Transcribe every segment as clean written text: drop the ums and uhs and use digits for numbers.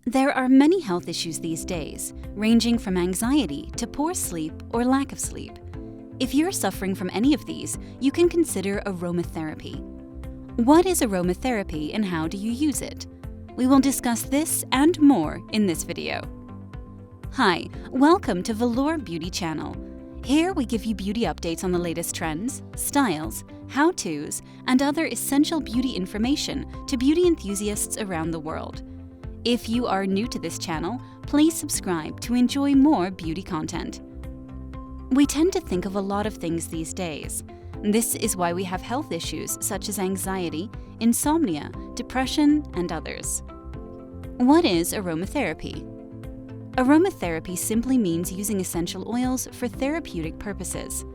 There are many health issues these days, ranging from anxiety to poor sleep or lack of sleep. If you're suffering from any of these, you can consider aromatherapy. What is aromatherapy and how do you use it? We will discuss this and more in this video. Hi, welcome to Valure Beauty Channel. Here we give you beauty updates on the latest trends, styles, how-tos, and other essential beauty information to beauty enthusiasts around the world. If you are new to this channel, please subscribe to enjoy more beauty content. We tend to think of a lot of things these days. This is why we have health issues such as anxiety, insomnia, depression, and others. What is aromatherapy? Aromatherapy simply means using essential oils for therapeutic purposes.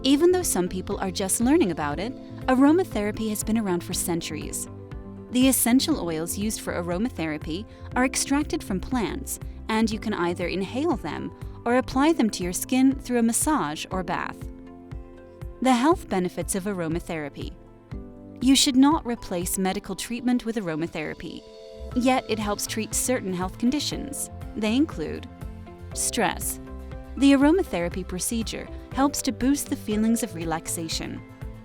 Even though some people are just learning about it, aromatherapy has been around for centuries. The essential oils used for aromatherapy are extracted from plants, and you can either inhale them or apply them to your skin through a massage or bath. The health benefits of aromatherapy. You should not replace medical treatment with aromatherapy, yet it helps treat certain health conditions. They include stress. The aromatherapy procedure helps to boost the feelings of relaxation.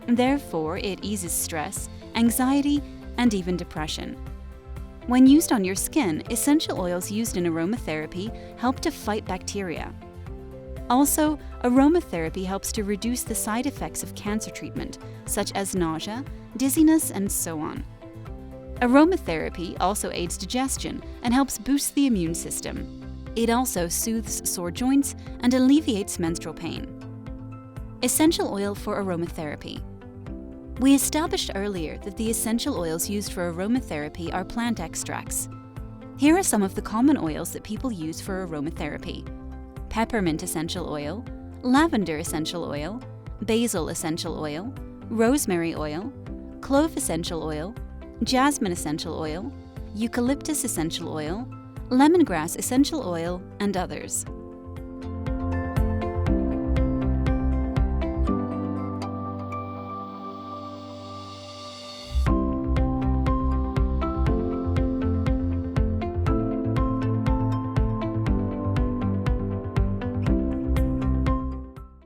Therefore, it eases stress, anxiety, and even depression. When used on your skin, essential oils used in aromatherapy help to fight bacteria. Also, aromatherapy helps to reduce the side effects of cancer treatment, such as nausea, dizziness, and so on. Aromatherapy also aids digestion and helps boost the immune system. It also soothes sore joints and alleviates menstrual pain. Essential oil for aromatherapy. We established earlier that the essential oils used for aromatherapy are plant extracts. Here are some of the common oils that people use for aromatherapy: peppermint essential oil, lavender essential oil, basil essential oil, rosemary oil, clove essential oil, jasmine essential oil, eucalyptus essential oil, lemongrass essential oil, and others.